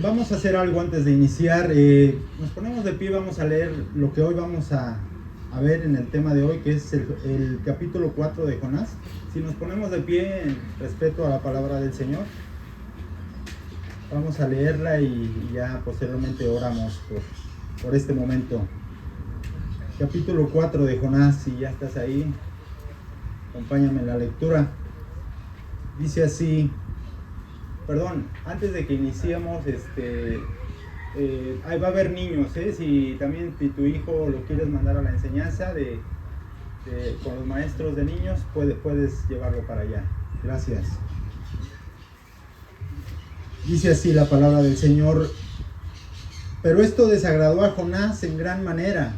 Vamos a hacer algo antes de iniciar. Nos ponemos de pie, vamos a leer lo que hoy vamos a ver en el tema de hoy, que es el capítulo 4 de Jonás. Si nos ponemos de pie en respeto a la palabra del Señor, vamos a leerla y ya posteriormente oramos por este momento. Capítulo 4 de Jonás, si ya estás ahí, acompáñame en la lectura. Dice así. Perdón, antes de que iniciemos, ahí va a haber niños, si también tu hijo lo quieres mandar a la enseñanza con los maestros de niños, puedes llevarlo para allá. Gracias. Dice así la palabra del Señor: pero esto desagradó a Jonás en gran manera,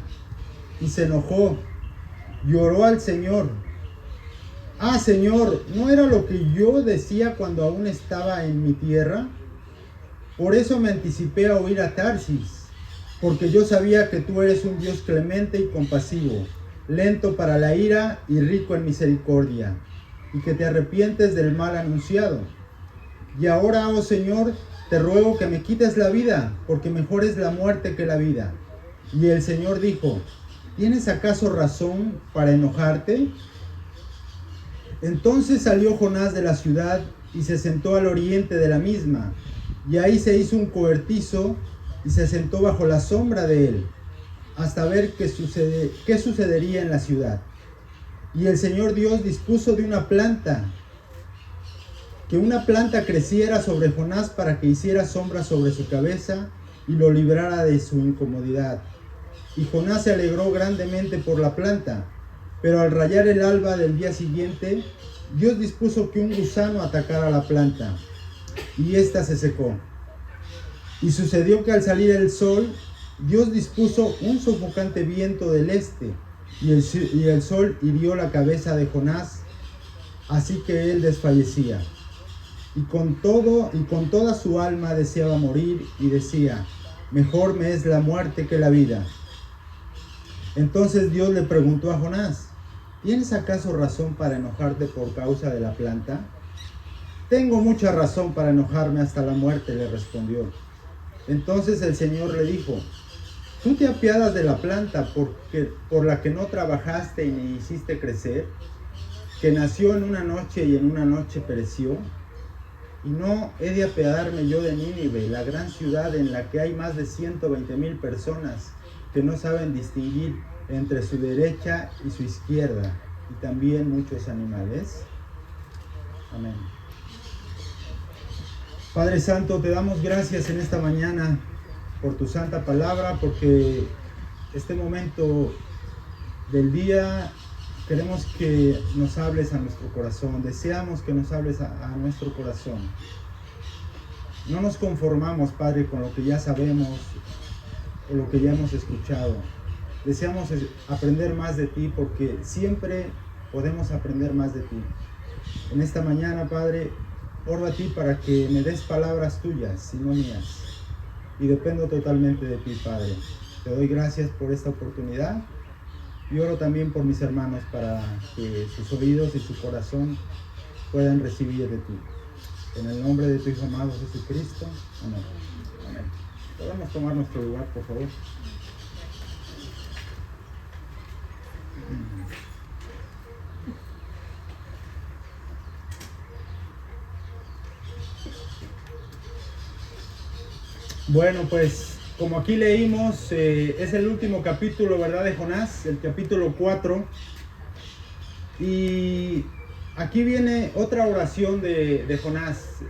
y se enojó, y oró al Señor. Ah, Señor, ¿no era lo que yo decía cuando aún estaba en mi tierra? Por eso me anticipé a huir a Tarsis, porque yo sabía que tú eres un Dios clemente y compasivo, lento para la ira y rico en misericordia, y que te arrepientes del mal anunciado. Y ahora, oh Señor, te ruego que me quites la vida, porque mejor es la muerte que la vida. Y el Señor dijo: ¿tienes acaso razón para enojarte? Entonces salió Jonás de la ciudad y se sentó al oriente de la misma, y ahí se hizo un cobertizo y se sentó bajo la sombra de él, hasta ver qué sucedería en la ciudad. Y el Señor Dios dispuso que una planta creciera sobre Jonás para que hiciera sombra sobre su cabeza y lo librara de su incomodidad. Y Jonás se alegró grandemente por la planta. Pero al rayar el alba del día siguiente, Dios dispuso que un gusano atacara la planta, y ésta se secó. Y sucedió que al salir el sol, Dios dispuso un sofocante viento del este, y el sol hirió la cabeza de Jonás, así que él desfallecía. Y con toda su alma deseaba morir, y decía: mejor me es la muerte que la vida. Entonces Dios le preguntó a Jonás: ¿tienes acaso razón para enojarte por causa de la planta? Tengo mucha razón para enojarme hasta la muerte, le respondió. Entonces el Señor le dijo: ¿tú te apiadas de la planta por la que no trabajaste y ni hiciste crecer, que nació en una noche y en una noche pereció? ¿Y no he de apiadarme yo de Nínive, la gran ciudad en la que hay más de 120,000 personas que no saben distinguir entre su derecha y su izquierda, y también muchos animales? Amén. Padre Santo, te damos gracias en esta mañana por tu santa palabra, porque este momento del día queremos que nos hables a nuestro corazón, deseamos que nos hables a nuestro corazón. No nos conformamos, Padre, con lo que ya sabemos o lo que ya hemos escuchado. Deseamos aprender más de ti, porque siempre podemos aprender más de ti. En esta mañana, Padre, oro a ti para que me des palabras tuyas y no mías. Y dependo totalmente de ti, Padre. Te doy gracias por esta oportunidad. Y oro también por mis hermanos para que sus oídos y su corazón puedan recibir de ti. En el nombre de tu Hijo amado Jesucristo. Amén. Amén. ¿Podemos tomar nuestro lugar, por favor? Bueno, pues como aquí leímos, es el último capítulo, ¿verdad?, de Jonás, el capítulo 4. Y aquí viene otra oración de Jonás.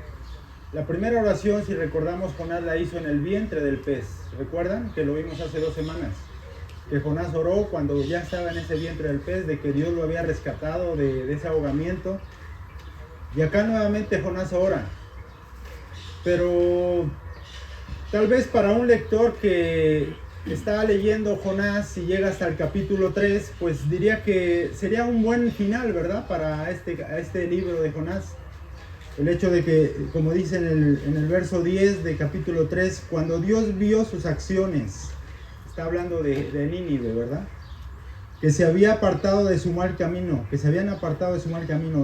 La primera oración, si recordamos, Jonás la hizo en el vientre del pez. ¿Recuerdan? Que lo vimos hace 2 semanas. Que Jonás oró cuando ya estaba en ese vientre del pez, de que Dios lo había rescatado de ese ahogamiento. Y acá nuevamente Jonás ora. Pero tal vez para un lector que está leyendo Jonás y llega hasta el capítulo 3, pues diría que sería un buen final, ¿verdad?, para este libro de Jonás. El hecho de que, como dice en el verso 10 de capítulo 3, cuando Dios vio sus acciones, está hablando de Nínive, ¿verdad?, que se habían apartado de su mal camino,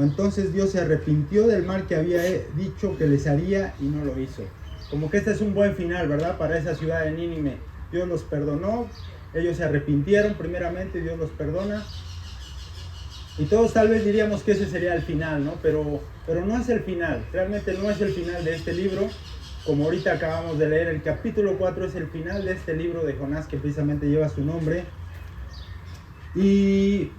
entonces Dios se arrepintió del mal que había dicho que les haría y no lo hizo. como que este es un buen final, ¿verdad? Para esa ciudad de Nínive. Dios los perdonó, ellos se arrepintieron primeramente, Dios los perdona. Y todos tal vez diríamos que ese sería el final, ¿no? Pero no es el final, realmente no es el final de este libro. Como ahorita acabamos de leer, el capítulo 4 es el final de este libro de Jonás que precisamente lleva su nombre. Y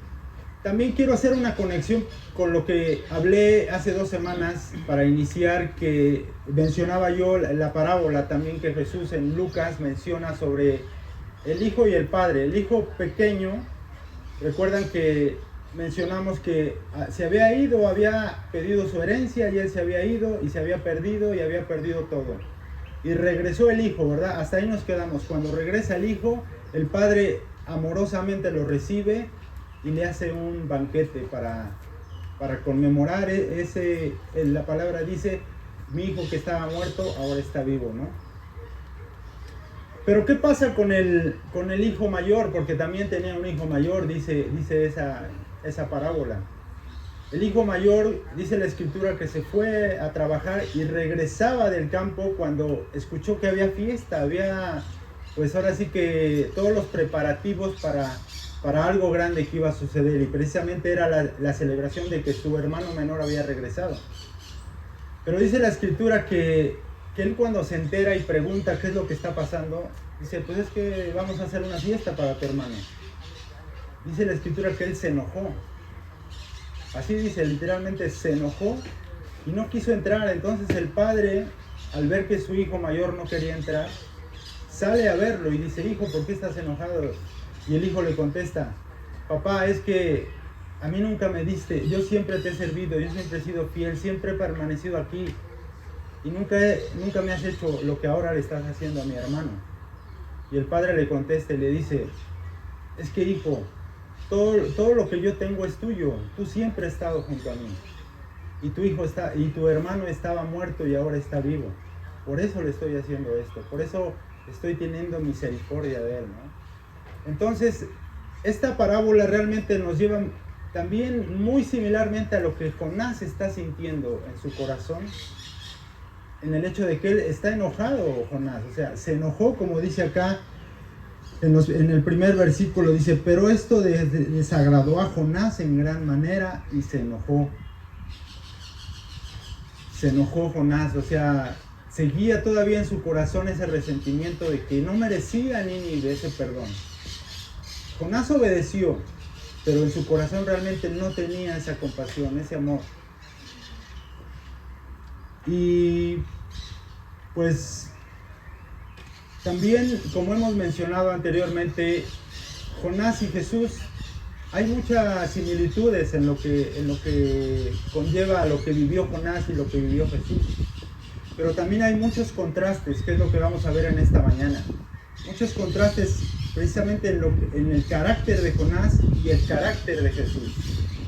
también quiero hacer una conexión con lo que hablé hace 2 semanas para iniciar, que mencionaba yo la parábola también que Jesús en Lucas menciona sobre el hijo y el padre. El hijo pequeño, recuerdan que mencionamos que se había ido, había pedido su herencia y él se había ido y se había perdido y había perdido todo. Y regresó el hijo, ¿verdad? Hasta ahí nos quedamos. Cuando regresa el hijo, el padre amorosamente lo recibe y le hace un banquete para conmemorar la palabra dice, mi hijo que estaba muerto ahora está vivo, ¿no? Pero ¿qué pasa con el hijo mayor? Porque también tenía un hijo mayor, dice esa parábola. El hijo mayor, dice la escritura, que se fue a trabajar y regresaba del campo cuando escuchó que había fiesta, había, pues ahora sí que todos los preparativos para algo grande que iba a suceder, y precisamente era la celebración de que su hermano menor había regresado. Pero dice la escritura que él, cuando se entera y pregunta qué es lo que está pasando, dice, pues es que vamos a hacer una fiesta para tu hermano. Dice la escritura que él se enojó. Así dice, literalmente se enojó y no quiso entrar. Entonces el padre, al ver que su hijo mayor no quería entrar, sale a verlo y dice, hijo, ¿por qué estás enojado? Y el hijo le contesta, papá, es que a mí nunca me diste, yo siempre te he servido, yo siempre he sido fiel, siempre he permanecido aquí y nunca me has hecho lo que ahora le estás haciendo a mi hermano. Y el padre le contesta y le dice, es que hijo, todo lo que yo tengo es tuyo, tú siempre has estado junto a mí. Y tu hermano estaba muerto y ahora está vivo. Por eso le estoy haciendo esto, por eso estoy teniendo misericordia de él, ¿no? Entonces, esta parábola realmente nos lleva también muy similarmente a lo que Jonás está sintiendo en su corazón, en el hecho de que él está enojado, Jonás, o sea, se enojó, como dice acá en el primer versículo, dice, pero esto desagradó a Jonás en gran manera y se enojó. Se enojó Jonás, o sea, seguía todavía en su corazón ese resentimiento de que no merecía Nínive ese perdón. Jonás obedeció, pero en su corazón realmente no tenía esa compasión, ese amor. Y pues también, como hemos mencionado anteriormente, Jonás y Jesús, hay muchas similitudes en lo que conlleva a lo que vivió Jonás y lo que vivió Jesús. Pero también hay muchos contrastes, que es lo que vamos a ver en esta mañana. Muchos contrastes precisamente en el carácter de Jonás y el carácter de Jesús.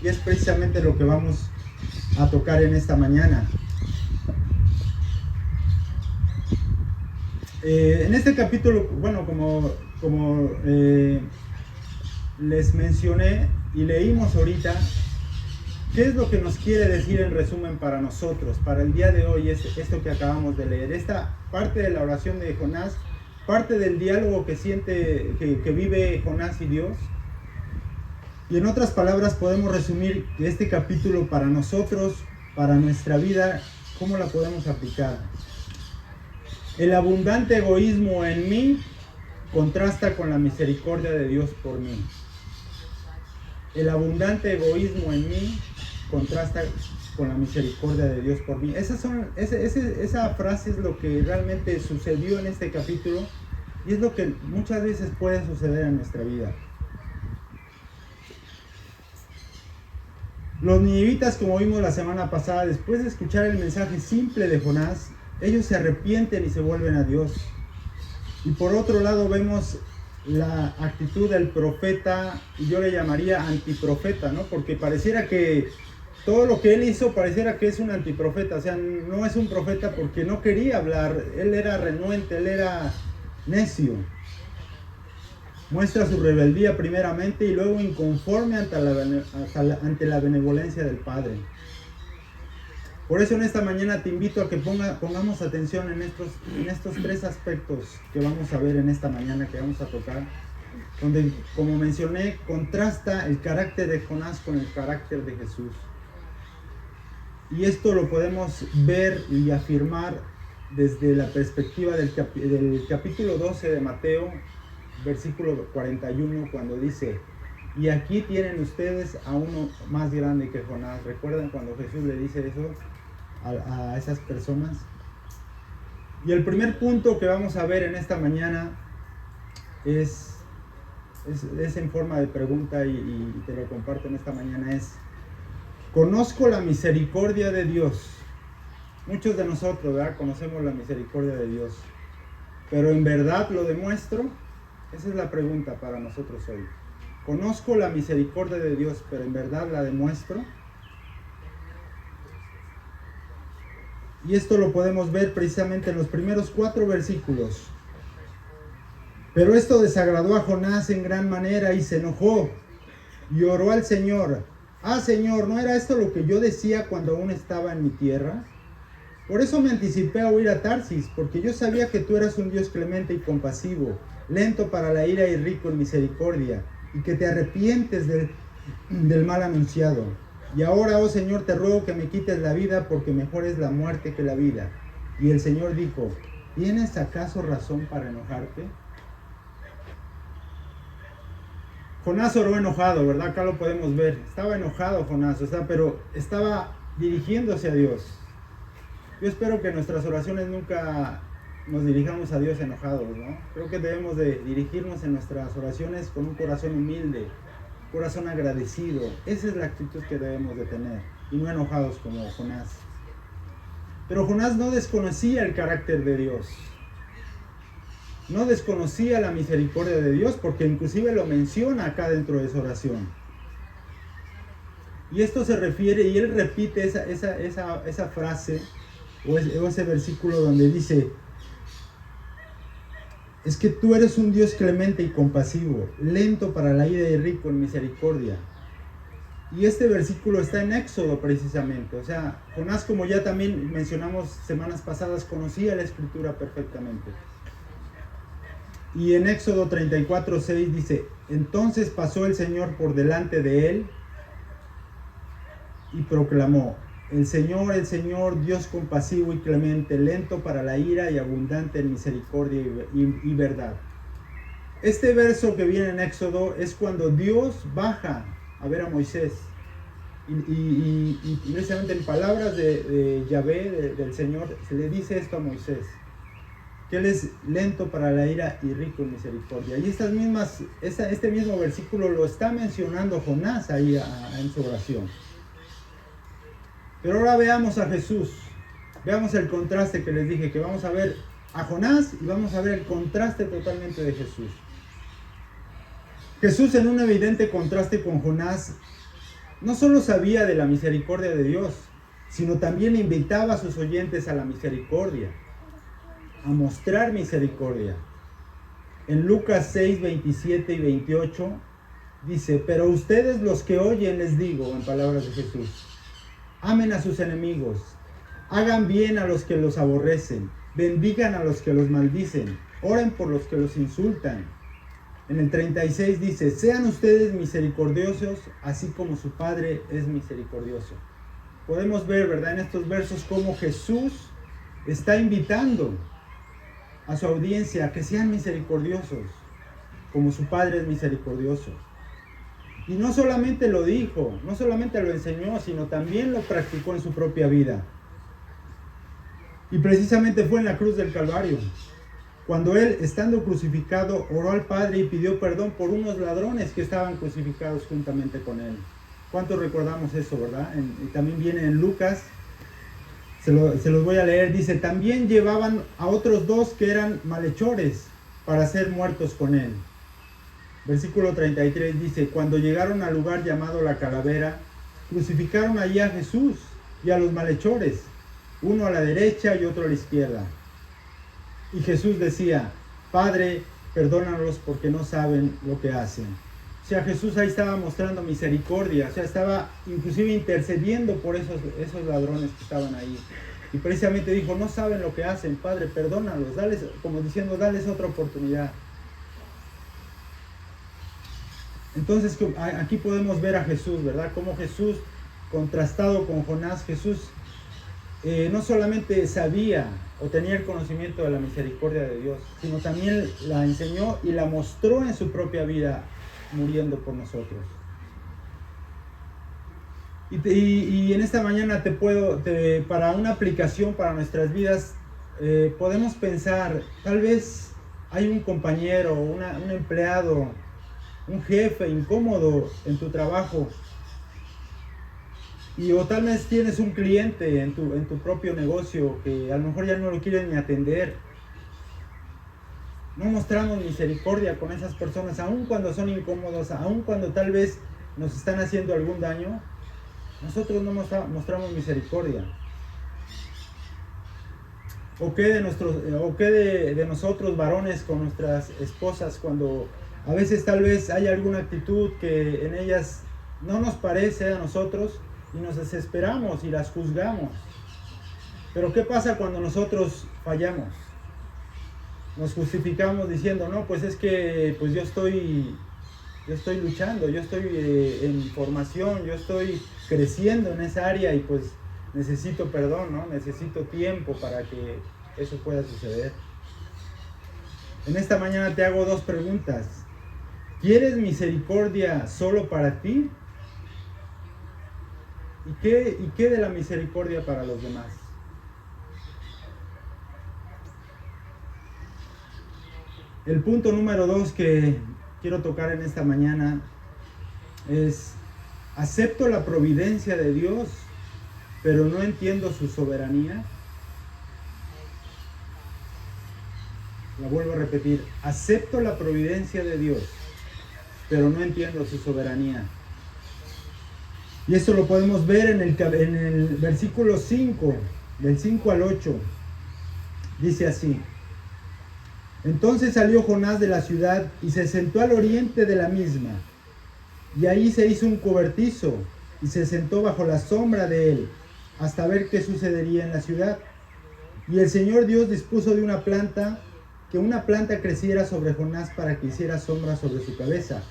Y es precisamente lo que vamos a tocar en esta mañana. En este capítulo, bueno, como les mencioné y leímos ahorita, ¿qué es lo que nos quiere decir en resumen para nosotros, para el día de hoy, esto que acabamos de leer? Esta parte de la oración de Jonás, parte del diálogo que vive Jonás y Dios. Y en otras palabras podemos resumir que este capítulo para nosotros, para nuestra vida, ¿cómo la podemos aplicar? El abundante egoísmo en mí contrasta con la misericordia de Dios por mí. El abundante egoísmo en mí contrasta con la misericordia de Dios por mí. Esa frase es lo que realmente sucedió en este capítulo y es lo que muchas veces puede suceder en nuestra vida. Los ninivitas, como vimos la semana pasada, después de escuchar el mensaje simple de Jonás, ellos se arrepienten y se vuelven a Dios. Y por otro lado vemos la actitud del profeta, y yo le llamaría antiprofeta, ¿no? Porque pareciera que todo lo que él hizo pareciera que es un antiprofeta, o sea, no es un profeta porque no quería hablar, él era renuente, él era necio. Muestra su rebeldía primeramente y luego inconforme ante la benevolencia del Padre. Por eso en esta mañana te invito a que pongamos atención en estos tres aspectos que vamos a ver en esta mañana, que vamos a tocar, donde, como mencioné, contrasta el carácter de Jonás con el carácter de Jesús. Y esto lo podemos ver y afirmar desde la perspectiva del capítulo 12 de Mateo, versículo 41, cuando dice: y aquí tienen ustedes a uno más grande que Jonás. ¿Recuerdan cuando Jesús le dice eso a esas personas? Y el primer punto que vamos a ver en esta mañana es en forma de pregunta, y te lo comparto en esta mañana, es: ¿conozco la misericordia de Dios? Muchos de nosotros, ¿verdad?, conocemos la misericordia de Dios, pero ¿en verdad lo demuestro? Esa es la pregunta para nosotros hoy. ¿Conozco la misericordia de Dios, pero en verdad la demuestro? Y esto lo podemos ver precisamente en los primeros 4 versículos. Pero esto desagradó a Jonás en gran manera y se enojó y oró al Señor: ah, Señor, ¿no era esto lo que yo decía cuando aún estaba en mi tierra? Por eso me anticipé a huir a Tarsis, porque yo sabía que tú eras un Dios clemente y compasivo, lento para la ira y rico en misericordia, y que te arrepientes del mal anunciado. Y ahora, oh Señor, te ruego que me quites la vida, porque mejor es la muerte que la vida. Y el Señor dijo: ¿tienes acaso razón para enojarte? Jonás oró enojado, ¿verdad? Acá lo podemos ver. Estaba enojado Jonás, pero estaba dirigiéndose a Dios. Yo espero que en nuestras oraciones nunca nos dirijamos a Dios enojados, ¿no? Creo que debemos de dirigirnos en nuestras oraciones con un corazón humilde, un corazón agradecido. Esa es la actitud que debemos de tener, y no enojados como Jonás. Pero Jonás no desconocía el carácter de Dios. No desconocía la misericordia de Dios, porque inclusive lo menciona acá dentro de su oración. Y esto se refiere, y él repite esa frase, o ese versículo donde dice: es que tú eres un Dios clemente y compasivo, lento para la ira y rico en misericordia. Y este versículo está en Éxodo precisamente. O sea, Jonás, como ya también mencionamos semanas pasadas, conocía la Escritura perfectamente. Y en Éxodo 34:6 dice: entonces pasó el Señor por delante de él y proclamó: el Señor, Dios compasivo y clemente, lento para la ira y abundante en misericordia y verdad. Este verso que viene en Éxodo es cuando Dios baja a ver a Moisés. Y precisamente en palabras de Yahvé, del Señor, se le dice esto a Moisés: que Él es lento para la ira y rico en misericordia. Y este mismo versículo lo está mencionando Jonás ahí en su oración. Pero ahora veamos a Jesús. Veamos el contraste que les dije, que vamos a ver a Jonás y vamos a ver el contraste totalmente de Jesús. Jesús, en un evidente contraste con Jonás, no solo sabía de la misericordia de Dios, sino también invitaba a sus oyentes a la misericordia, a mostrar misericordia. En Lucas 6, 27 y 28 dice: pero ustedes, los que oyen, les digo, en palabras de Jesús, amen a sus enemigos, hagan bien a los que los aborrecen, bendigan a los que los maldicen, oren por los que los insultan. En el 36 dice: sean ustedes misericordiosos, así como su Padre es misericordioso. Podemos ver, ¿verdad?, en estos versos cómo Jesús está invitando a su audiencia a que sean misericordiosos, como su Padre es misericordioso. Y no solamente lo dijo, no solamente lo enseñó, sino también lo practicó en su propia vida. Y precisamente fue en la cruz del Calvario, cuando Él, estando crucificado, oró al Padre y pidió perdón por unos ladrones que estaban crucificados juntamente con Él. ¿Cuántos recordamos eso, verdad? Y también viene en Lucas, se los voy a leer, dice: también llevaban a otros 2 que eran malhechores para ser muertos con Él. Versículo 33 dice: cuando llegaron al lugar llamado La Calavera, crucificaron allí a Jesús y a los malhechores, uno a la derecha y otro a la izquierda. Y Jesús decía: Padre, perdónalos porque no saben lo que hacen. O O sea, Jesús ahí estaba mostrando misericordia, o sea, estaba inclusive intercediendo por esos ladrones que estaban ahí. Y precisamente dijo, no saben lo que hacen, Padre, perdónalos, dales, como diciendo, dales otra oportunidad. Entonces aquí podemos ver a Jesús, ¿verdad? Como Jesús, contrastado con Jonás, Jesús no solamente sabía o tenía el conocimiento de la misericordia de Dios, sino también la enseñó y la mostró en su propia vida, muriendo por nosotros. Y en esta mañana para una aplicación para nuestras vidas, podemos pensar, tal vez hay un compañero, un empleado, un jefe incómodo en tu trabajo, o tal vez tienes un cliente en tu propio negocio que a lo mejor ya no lo quieren ni atender. No mostramos misericordia con esas personas, aun cuando son incómodos, aun cuando tal vez nos están haciendo algún daño. Nosotros no mostramos misericordia. ¿O qué de nosotros varones con nuestras esposas cuando a veces tal vez hay alguna actitud que en ellas no nos parece a nosotros y nos desesperamos y las juzgamos? Pero ¿qué pasa cuando nosotros fallamos? Nos justificamos diciendo, no, pues es que pues yo estoy luchando, yo estoy en formación, yo estoy creciendo en esa área y pues necesito perdón, ¿no? Necesito tiempo para que eso pueda suceder. En esta mañana te hago dos preguntas. ¿Quieres misericordia solo para ti? ¿Y qué de la misericordia para los demás? El punto número 2 que quiero tocar en esta mañana es: ¿acepto la providencia de Dios, pero no entiendo su soberanía? La vuelvo a repetir: acepto la providencia de Dios, pero no entiendo su soberanía. Y esto lo podemos ver en el versículo 5, del 5 al 8. Dice así: entonces salió Jonás de la ciudad y se sentó al oriente de la misma. Y ahí se hizo un cobertizo y se sentó bajo la sombra de él, hasta ver qué sucedería en la ciudad. Y el Señor Dios dispuso que una planta creciera sobre Jonás para que hiciera sombra sobre su cabeza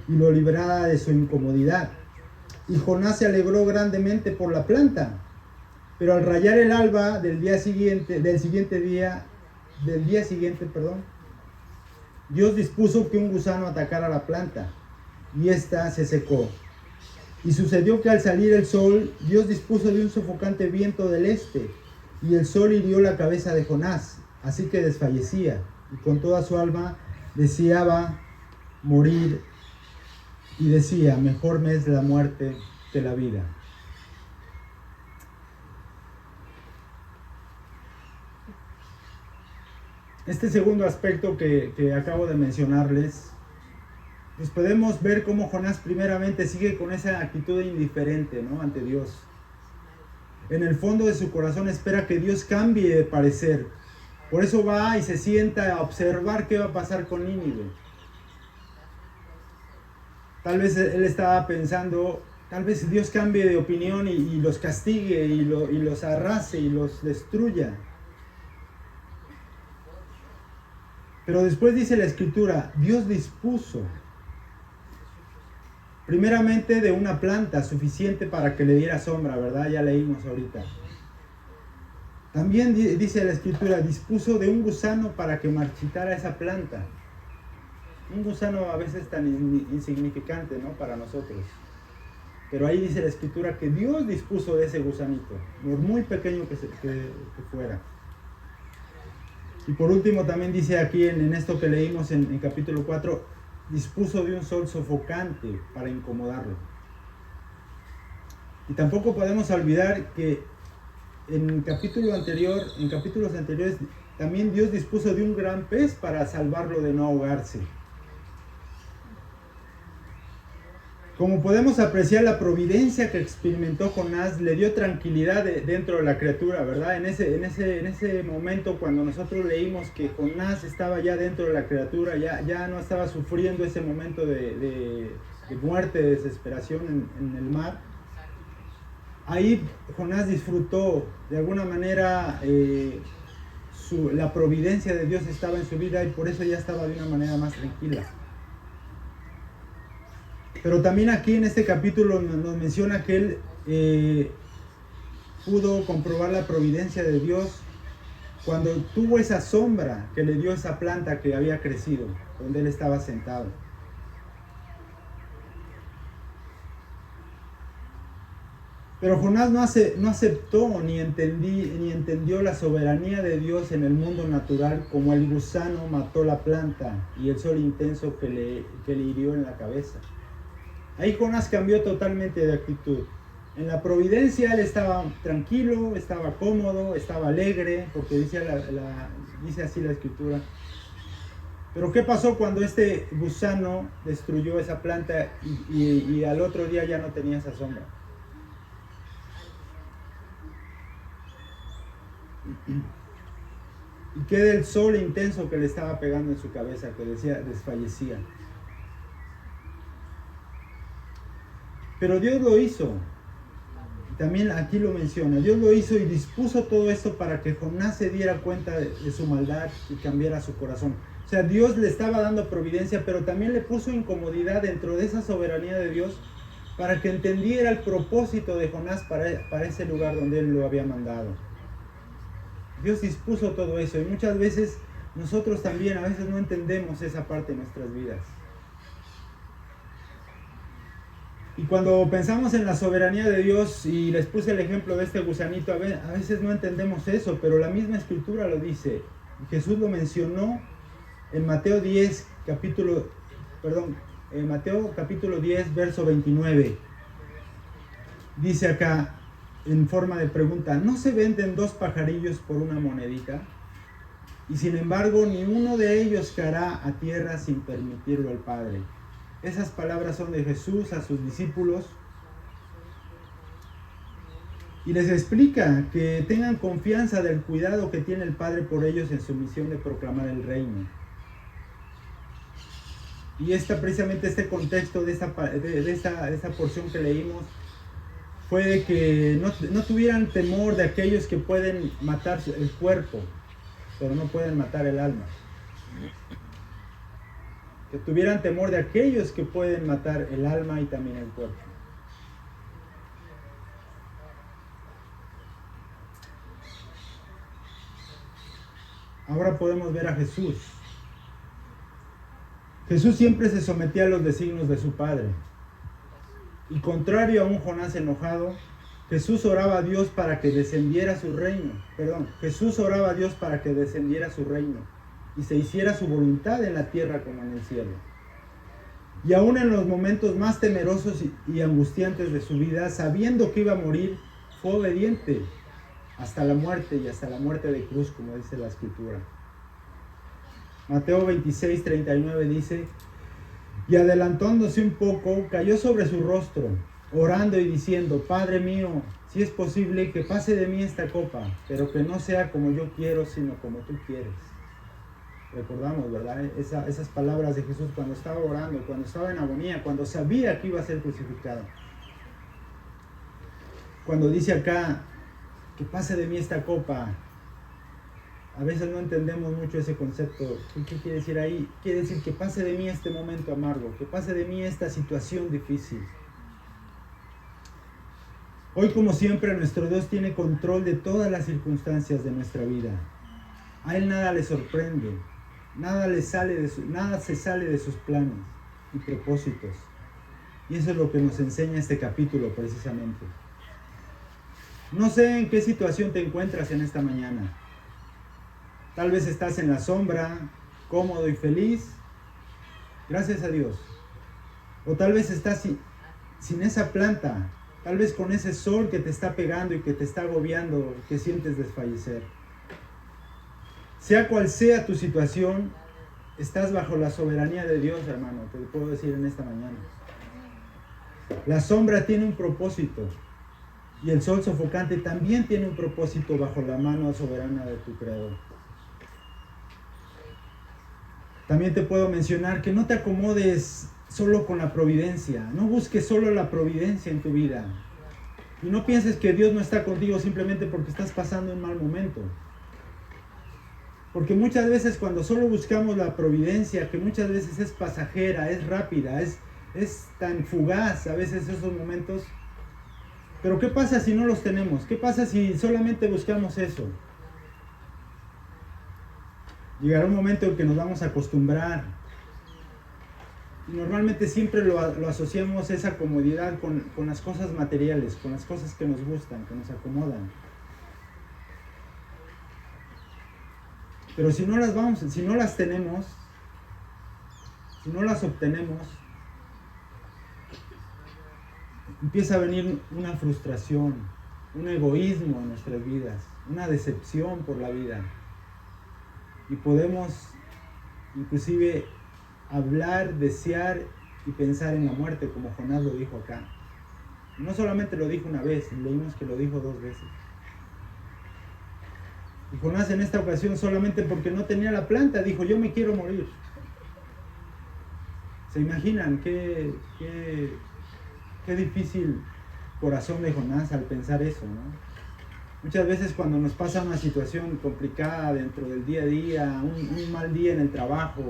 y lo librara de su incomodidad. Y Jonás se alegró grandemente por la planta. Pero al rayar el alba del día siguiente, Dios dispuso que un gusano atacara la planta, y ésta se secó. Y sucedió que al salir el sol, Dios dispuso de un sofocante viento del este, y el sol hirió la cabeza de Jonás, así que desfallecía, y con toda su alma deseaba morir, y decía: mejor me es la muerte que la vida. Este segundo aspecto que acabo de mencionarles, pues podemos ver cómo Jonás primeramente sigue con esa actitud indiferente, ¿no?, ante Dios. En el fondo de su corazón espera que Dios cambie de parecer. Por eso va y se sienta a observar qué va a pasar con Nínive. Tal vez él estaba pensando, tal vez Dios cambie de opinión y los castigue y los arrase y los destruya. Pero después dice la Escritura, Dios dispuso primeramente de una planta suficiente para que le diera sombra, ¿verdad? Ya leímos ahorita. También dice la Escritura, dispuso de un gusano para que marchitara esa planta. Un gusano a veces tan insignificante, ¿no?, para nosotros. Pero ahí dice la Escritura que Dios dispuso de ese gusanito, por muy pequeño que fuera. Y por último también dice aquí en esto que leímos en capítulo 4, dispuso de un sol sofocante para incomodarlo. Y tampoco podemos olvidar que en capítulos anteriores, también Dios dispuso de un gran pez para salvarlo de no ahogarse. Como podemos apreciar, la providencia que experimentó Jonás le dio tranquilidad dentro de la criatura, ¿verdad? En ese momento, cuando nosotros leímos que Jonás estaba ya dentro de la criatura, ya no estaba sufriendo ese momento de muerte, de desesperación en el mar, ahí Jonás disfrutó de alguna manera la providencia de Dios estaba en su vida y por eso ya estaba de una manera más tranquila. Pero también aquí en este capítulo nos menciona que él pudo comprobar la providencia de Dios cuando tuvo esa sombra que le dio esa planta que había crecido, donde él estaba sentado. Pero Jonás no aceptó ni entendió la soberanía de Dios en el mundo natural, como el gusano mató la planta y el sol intenso que le hirió en la cabeza. Ahí Jonás cambió totalmente de actitud. En la providencia él estaba tranquilo, estaba cómodo, estaba alegre, porque dice así la escritura. Pero ¿qué pasó cuando este gusano destruyó esa planta y al otro día ya no tenía esa sombra? Y qué del sol intenso que le estaba pegando en su cabeza, que decía desfallecía. Pero Dios lo hizo. También aquí lo menciona. Dios lo hizo y dispuso todo esto para que Jonás se diera cuenta de su maldad y cambiara su corazón. O sea, Dios le estaba dando providencia, pero también le puso incomodidad dentro de esa soberanía de Dios para que entendiera el propósito de Jonás para ese lugar donde él lo había mandado. Dios dispuso todo eso y muchas veces nosotros también a veces no entendemos esa parte de nuestras vidas. Y cuando pensamos en la soberanía de Dios, y les puse el ejemplo de este gusanito, a veces no entendemos eso, pero la misma escritura lo dice. Jesús lo mencionó en Mateo capítulo 10, verso 29. Dice acá, en forma de pregunta, ¿no se venden 2 pajarillos por una monedita? Y sin embargo, ni uno de ellos caerá a tierra sin permitirlo el Padre. Esas palabras son de Jesús a sus discípulos y les explica que tengan confianza del cuidado que tiene el Padre por ellos en su misión de proclamar el reino. Y precisamente este contexto de esta porción que leímos fue de que no tuvieran temor de aquellos que pueden matar el cuerpo, pero no pueden matar el alma. Que tuvieran temor de aquellos que pueden matar el alma y también el cuerpo. Ahora podemos ver a Jesús. Jesús siempre se sometía a los designios de su Padre. Y contrario a un Jonás enojado, Jesús oraba a Dios para que descendiera su reino. Jesús oraba a Dios para que descendiera su reino y se hiciera su voluntad en la tierra como en el cielo. Y aún en los momentos más temerosos y angustiantes de su vida, sabiendo que iba a morir, fue obediente hasta la muerte y hasta la muerte de cruz, como dice la escritura. Mateo 26, 39 dice, y adelantándose un poco, cayó sobre su rostro, orando y diciendo, Padre mío, si es posible que pase de mí esta copa, pero que no sea como yo quiero, sino como tú quieres. Recordamos, ¿verdad? Esas palabras de Jesús cuando estaba orando, cuando estaba en agonía, cuando sabía que iba a ser crucificado. Cuando dice acá, que pase de mí esta copa, a veces no entendemos mucho ese concepto. ¿Qué quiere decir ahí? Quiere decir que pase de mí este momento amargo, que pase de mí esta situación difícil. Hoy, como siempre, nuestro Dios tiene control de todas las circunstancias de nuestra vida. A Él nada le sorprende, nada se sale de sus planes y propósitos. Y eso es lo que nos enseña este capítulo precisamente. No sé en qué situación te encuentras en esta mañana. Tal vez estás en la sombra, cómodo y feliz, gracias a Dios. O tal vez estás sin esa planta, tal vez con ese sol que te está pegando y que te está agobiando, que sientes desfallecer. Sea cual sea tu situación, estás bajo la soberanía de Dios, hermano, te lo puedo decir en esta mañana. La sombra tiene un propósito y el sol sofocante también tiene un propósito bajo la mano soberana de tu Creador. También te puedo mencionar que no te acomodes solo con la providencia, no busques solo la providencia en tu vida y no pienses que Dios no está contigo simplemente porque estás pasando un mal momento. Porque muchas veces cuando solo buscamos la providencia, que muchas veces es pasajera, es rápida, es tan fugaz a veces esos momentos. Pero ¿qué pasa si no los tenemos? ¿Qué pasa si solamente buscamos eso? Llegará un momento en que nos vamos a acostumbrar. Y normalmente siempre lo asociamos esa comodidad con las cosas materiales, con las cosas que nos gustan, que nos acomodan. Pero si no las tenemos, si no las obtenemos, empieza a venir una frustración, un egoísmo en nuestras vidas, una decepción por la vida. Y podemos inclusive hablar, desear y pensar en la muerte, como Jonás lo dijo acá. No solamente lo dijo una vez, leímos que lo dijo 2 veces. Y Jonás en esta ocasión, solamente porque no tenía la planta, dijo: yo me quiero morir. ¿Se imaginan qué difícil corazón de Jonás al pensar eso, ¿no? Muchas veces cuando nos pasa una situación complicada dentro del día a día, un mal día en el trabajo,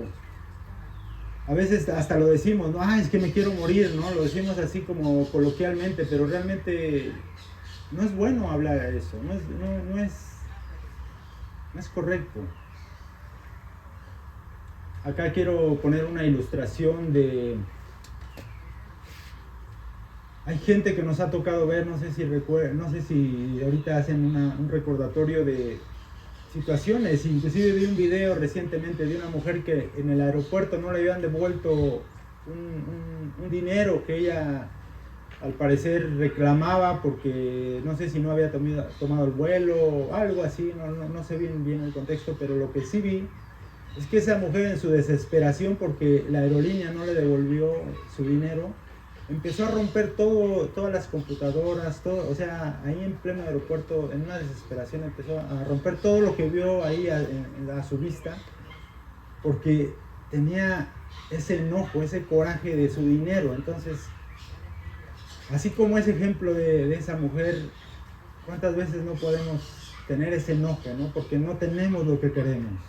a veces hasta lo decimos, ¿no? Es que me quiero morir, ¿no? Lo decimos así como coloquialmente, pero realmente no es bueno hablar de eso, no es correcto. Acá quiero poner una ilustración de... Hay gente que nos ha tocado ver, no sé si ahorita hacen un recordatorio de situaciones. Inclusive vi un video recientemente de una mujer que en el aeropuerto no le habían devuelto un dinero que ella al parecer reclamaba porque no sé si no había tomado el vuelo o algo así, no sé bien el contexto, pero lo que sí vi es que esa mujer, en su desesperación porque la aerolínea no le devolvió su dinero, empezó a romper todas las computadoras, todo, o sea, ahí en pleno aeropuerto, en una desesperación, empezó a romper todo lo que vio ahí a su vista, porque tenía ese enojo, ese coraje de su dinero. Entonces, así como ese ejemplo de esa mujer, ¿cuántas veces no podemos tener ese enojo, ¿no? Porque no tenemos lo que queremos.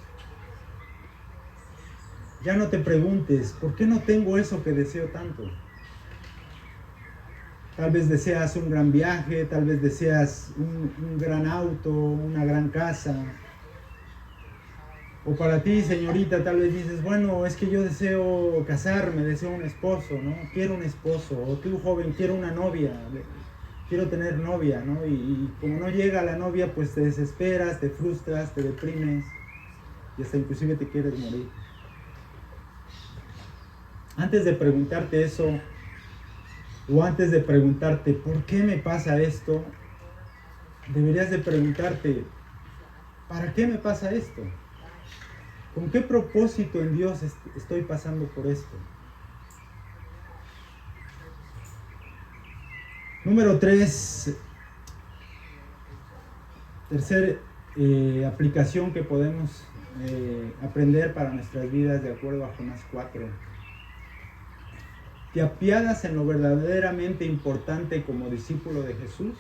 Ya no te preguntes, ¿por qué no tengo eso que deseo tanto? Tal vez deseas un gran viaje, tal vez deseas un gran auto, una gran casa. O para ti, señorita, tal vez dices, bueno, es que yo deseo casarme, deseo un esposo, ¿no? Quiero un esposo. O tú, joven, quiero una novia, quiero tener novia, ¿no? Y como no llega la novia, pues te desesperas, te frustras, te deprimes y hasta inclusive te quieres morir. Antes de preguntarte eso, o antes de preguntarte ¿por qué me pasa esto?, deberías de preguntarte ¿para qué me pasa esto? ¿Con qué propósito en Dios estoy pasando por esto? Número 3, tercer aplicación que podemos aprender para nuestras vidas de acuerdo a Jonás 4. ¿Te apiadas en lo verdaderamente importante como discípulo de Jesús?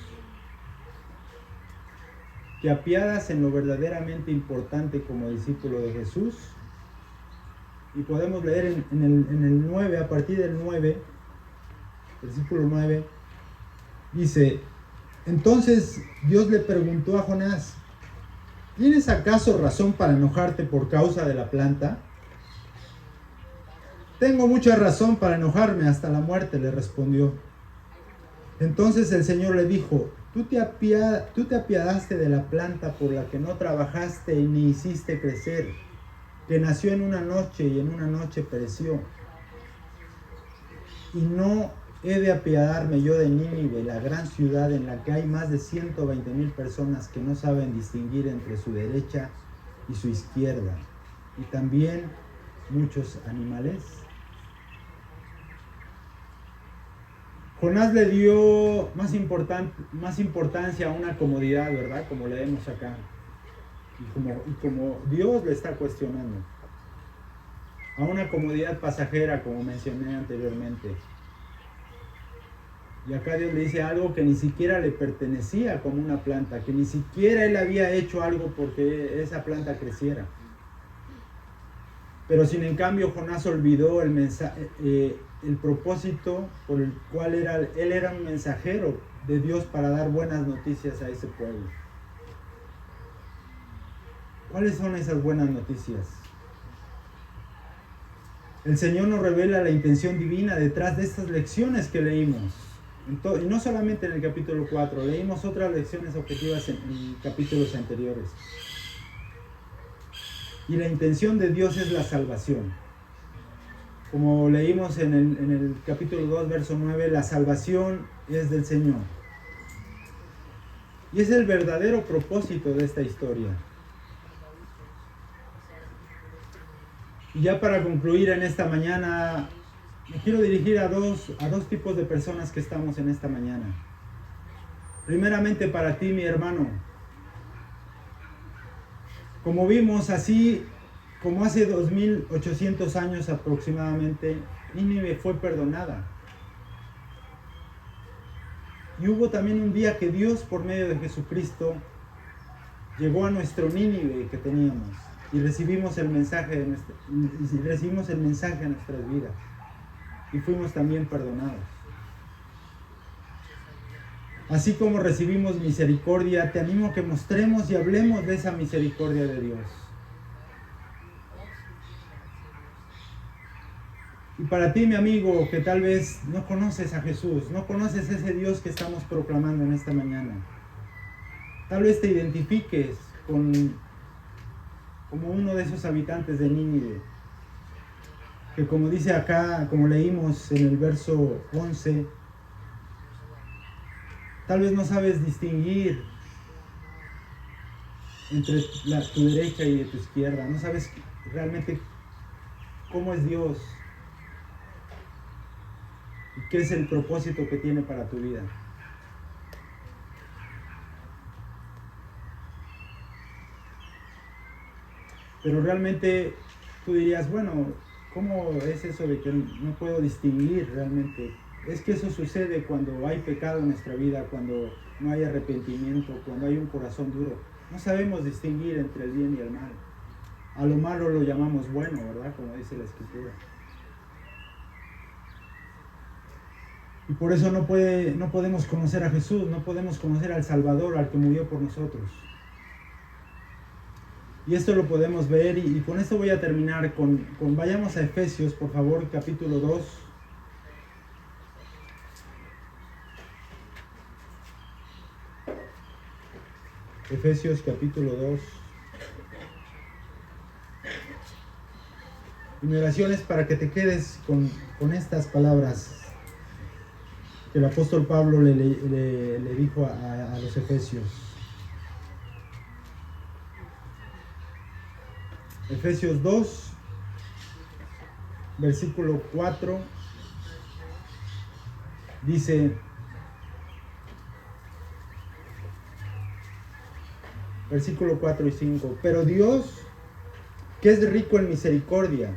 ¿Te apiadas en lo verdaderamente importante como discípulo de Jesús? Y podemos leer en el 9, a partir del 9, versículo 9, dice: entonces Dios le preguntó a Jonás: ¿tienes acaso razón para enojarte por causa de la planta? Tengo mucha razón para enojarme hasta la muerte, le respondió. Entonces el Señor le dijo: tú te apiadaste de la planta por la que no trabajaste y ni hiciste crecer, que nació en una noche y en una noche pereció. Y no he de apiadarme yo de Nínive, la gran ciudad en la que hay más de 120,000 personas que no saben distinguir entre su derecha y su izquierda, y también muchos animales. Jonás le dio más importancia a una comodidad, ¿verdad? Como leemos acá. Y como Dios le está cuestionando. A una comodidad pasajera, como mencioné anteriormente. Y acá Dios le dice algo que ni siquiera le pertenecía como una planta, que ni siquiera él había hecho algo porque esa planta creciera. Pero sin en cambio Jonás olvidó el propósito por el cual él era un mensajero de Dios para dar buenas noticias a ese pueblo. ¿Cuáles son esas buenas noticias? El Señor nos revela la intención divina detrás de estas lecciones que leímos. Y no solamente en el capítulo 4, leímos otras lecciones objetivas en capítulos anteriores. Y la intención de Dios es la salvación. Como leímos en el capítulo 2, verso 9, la salvación es del Señor. Y es el verdadero propósito de esta historia. Y ya para concluir en esta mañana, me quiero dirigir a dos tipos de personas que estamos en esta mañana. Primeramente para ti, mi hermano. Como vimos, así como hace 2800 años aproximadamente, Nínive fue perdonada. Y hubo también un día que Dios, por medio de Jesucristo, llegó a nuestro Nínive que teníamos y recibimos el mensaje a nuestras vidas. Y fuimos también perdonados. Así como recibimos misericordia, te animo a que mostremos y hablemos de esa misericordia de Dios. Y para ti, mi amigo, que tal vez no conoces a Jesús, no conoces ese Dios que estamos proclamando en esta mañana, tal vez te identifiques como uno de esos habitantes de Nínive, que como dice acá, como leímos en el verso 11, tal vez no sabes distinguir entre tu derecha y tu izquierda, no sabes realmente cómo es Dios y qué es el propósito que tiene para tu vida. Pero realmente tú dirías, bueno, ¿cómo es eso de que no puedo distinguir realmente? Es que eso sucede cuando hay pecado en nuestra vida, cuando no hay arrepentimiento, cuando hay un corazón duro. No sabemos distinguir entre el bien y el mal. A lo malo lo llamamos bueno, ¿verdad? Como dice la Escritura. Y por eso no podemos conocer a Jesús, no podemos conocer al Salvador, al que murió por nosotros. Y esto lo podemos ver y con esto voy a terminar vayamos a Efesios, por favor, capítulo 2. Efesios capítulo 2. Y mi oración es para que te quedes con estas palabras que el apóstol Pablo le dijo a los efesios. Efesios 2, versículo 4, dice: versículo 4 y 5, pero Dios, que es rico en misericordia,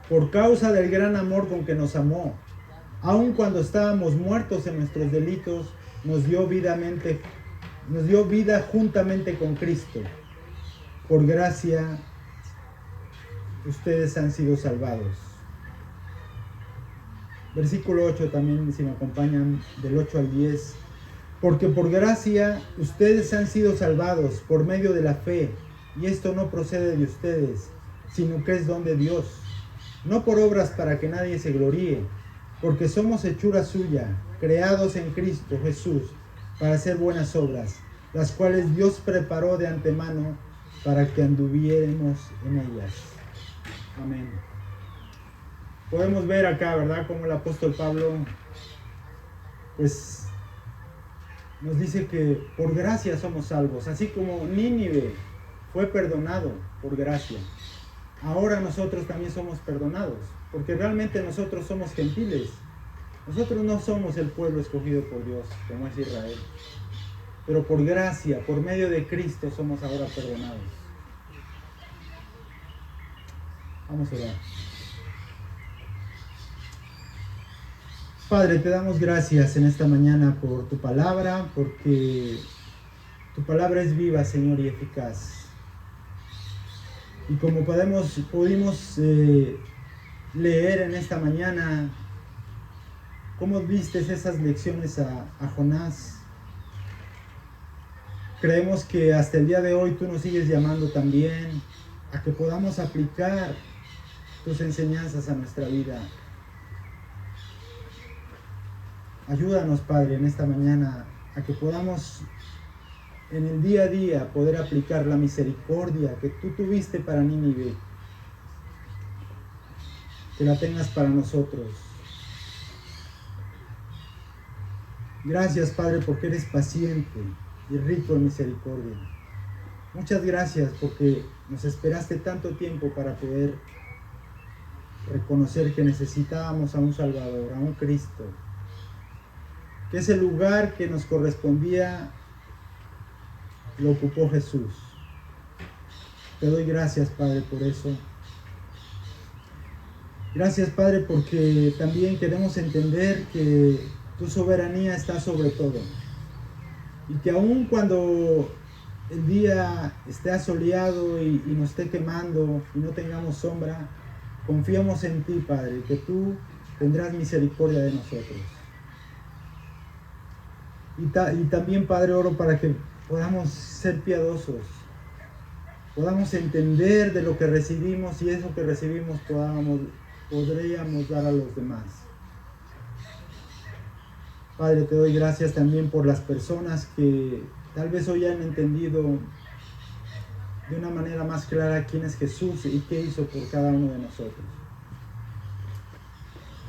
por causa del gran amor con que nos amó, aun cuando estábamos muertos en nuestros delitos, nos dio vida juntamente con Cristo. Por gracia, ustedes han sido salvados. Versículo 8 también, si me acompañan, del 8 al 10. Porque por gracia, ustedes han sido salvados por medio de la fe, y esto no procede de ustedes, sino que es don de Dios. No por obras para que nadie se gloríe, porque somos hechura suya, creados en Cristo Jesús, para hacer buenas obras, las cuales Dios preparó de antemano para que anduviéramos en ellas. Amén. Podemos ver acá, ¿verdad?, como el apóstol Pablo, pues, nos dice que por gracia somos salvos, así como Nínive fue perdonado por gracia. Ahora nosotros también somos perdonados, porque realmente nosotros somos gentiles, Nosotros no somos el pueblo escogido por Dios, como es Israel. Pero por gracia, por medio de Cristo, somos ahora perdonados. Vamos a orar. Padre, te damos gracias en esta mañana por tu palabra, porque tu palabra es viva, Señor, y eficaz. Y como pudimos leer en esta mañana, cómo vistes esas lecciones a Jonás, creemos que hasta el día de hoy tú nos sigues llamando también a que podamos aplicar tus enseñanzas a nuestra vida. Ayúdanos, Padre, en esta mañana a que podamos en el día a día poder aplicar la misericordia que tú tuviste para Nínive, que la tengas para nosotros. Gracias, Padre, porque eres paciente y rico en misericordia. Muchas gracias porque nos esperaste tanto tiempo para poder reconocer que necesitábamos a un Salvador, a un Cristo, que ese lugar que nos correspondía lo ocupó Jesús. Te doy gracias, Padre, por eso. Gracias, Padre, porque también queremos entender que tu soberanía está sobre todo. Y que aun cuando el día esté asoleado y nos esté quemando y no tengamos sombra, confiamos en ti, Padre, que tú tendrás misericordia de nosotros. Y también, Padre, oro para que podamos ser piadosos, podamos entender de lo que recibimos y eso que recibimos podríamos dar a los demás. Padre, te doy gracias también por las personas que tal vez hoy han entendido de una manera más clara quién es Jesús y qué hizo por cada uno de nosotros.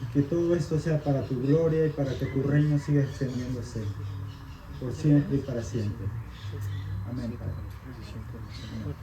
Y que todo esto sea para tu gloria y para que tu reino siga extendiéndose por siempre y para siempre. Amén, Padre.